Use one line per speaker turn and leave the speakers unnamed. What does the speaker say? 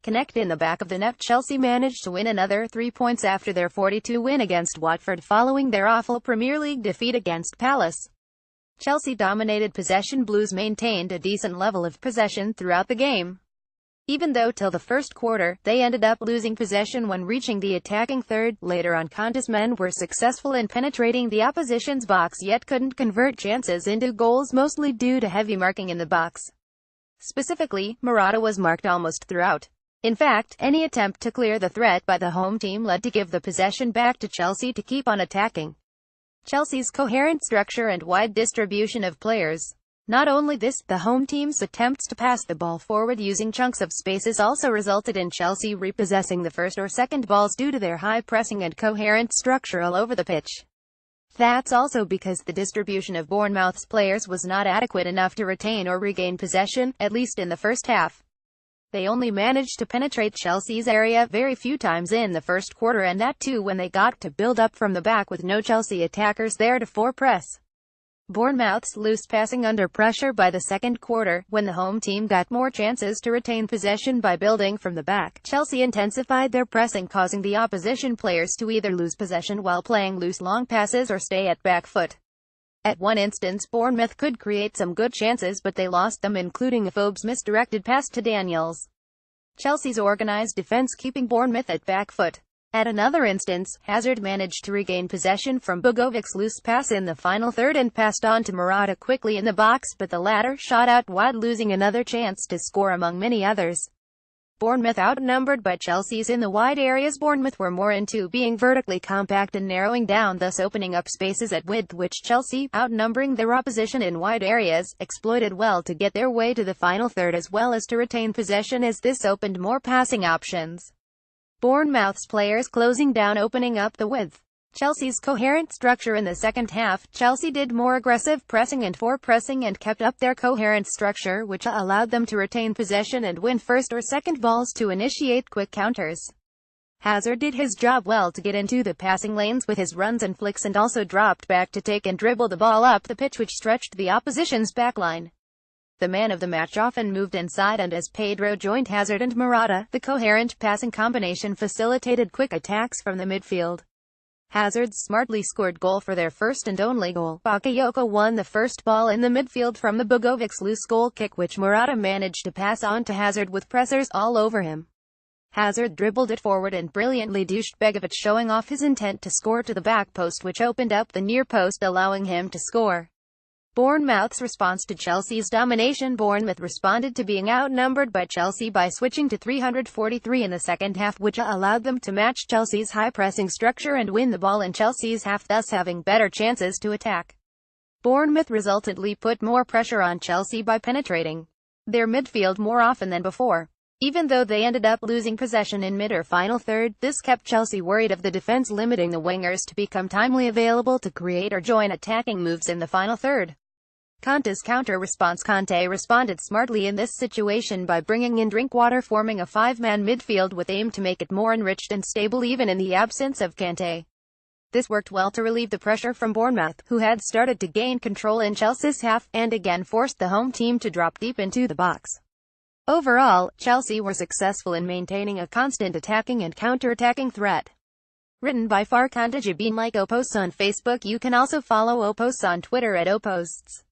connect in the back of the net. Chelsea managed to win another 3 points after their 4-2 win against Watford following their awful Premier League defeat against Palace. Chelsea dominated possession. Blues maintained a decent level of possession throughout the game, even though till the first quarter, they ended up losing possession when reaching the attacking third. Later on, Conte's men were successful in penetrating the opposition's box yet couldn't convert chances into goals, mostly due to heavy marking in the box. Specifically, Morata was marked almost throughout. In fact, any attempt to clear the threat by the home team led to give the possession back to Chelsea to keep on attacking. Chelsea's coherent structure and wide distribution of players. Not only this, the home team's attempts to pass the ball forward using chunks of spaces also resulted in Chelsea repossessing the first or second balls due to their high pressing and coherent structure all over the pitch. That's also because the distribution of Bournemouth's players was not adequate enough to retain or regain possession, at least in the first half. They only managed to penetrate Chelsea's area very few times in the first quarter, and that too when they got to build up from the back with no Chelsea attackers there to press. Bournemouth's loose passing under pressure by the second quarter, when the home team got more chances to retain possession by building from the back. Chelsea intensified their pressing, causing the opposition players to either lose possession while playing loose long passes or stay at back foot. At one instance, Bournemouth could create some good chances, but they lost them, including Afobe's misdirected pass to Daniels. Chelsea's organised defence keeping Bournemouth at back foot. At another instance, Hazard managed to regain possession from Bogovic's loose pass in the final third and passed on to Morata quickly in the box, but the latter shot out wide, losing another chance to score among many others. Bournemouth outnumbered by Chelsea's in the wide areas. Bournemouth were more into being vertically compact and narrowing down, thus opening up spaces at width, which Chelsea, outnumbering their opposition in wide areas, exploited well to get their way to the final third as well as to retain possession, as this opened more passing options. Bournemouth's players closing down, opening up the width. Chelsea's coherent structure in the second half. Chelsea did more aggressive pressing and pressing and kept up their coherent structure, which allowed them to retain possession and win first or second balls to initiate quick counters. Hazard did his job well to get into the passing lanes with his runs and flicks, and also dropped back to take and dribble the ball up the pitch, which stretched the opposition's backline. The man of the match often moved inside, and as Pedro joined Hazard and Morata, the coherent passing combination facilitated quick attacks from the midfield. Hazard smartly scored goal for their first and only goal. Bakayoko won the first ball in the midfield from the Bogovic's loose goal kick, which Morata managed to pass on to Hazard with pressers all over him. Hazard dribbled it forward and brilliantly douched Begovic, showing off his intent to score to the back post, which opened up the near post, allowing him to score. Bournemouth's response to Chelsea's domination. Bournemouth responded to being outnumbered by Chelsea by switching to 343 in the second half, which allowed them to match Chelsea's high-pressing structure and win the ball in Chelsea's half, thus having better chances to attack. Bournemouth resultantly put more pressure on Chelsea by penetrating their midfield more often than before. Even though they ended up losing possession in mid or final third, this kept Chelsea worried of the defence limiting the wingers to become timely available to create or join attacking moves in the final third. Conte's counter-response. Conte responded smartly in this situation by bringing in Drinkwater, forming a five-man midfield with aim to make it more enriched and stable even in the absence of Kante. This worked well to relieve the pressure from Bournemouth, who had started to gain control in Chelsea's half, and again forced the home team to drop deep into the box. Overall, Chelsea were successful in maintaining a constant attacking and counter-attacking threat. Written by Farkhanda Jabin. Like Oposts on Facebook. You can also follow Oposts on Twitter at Oposts.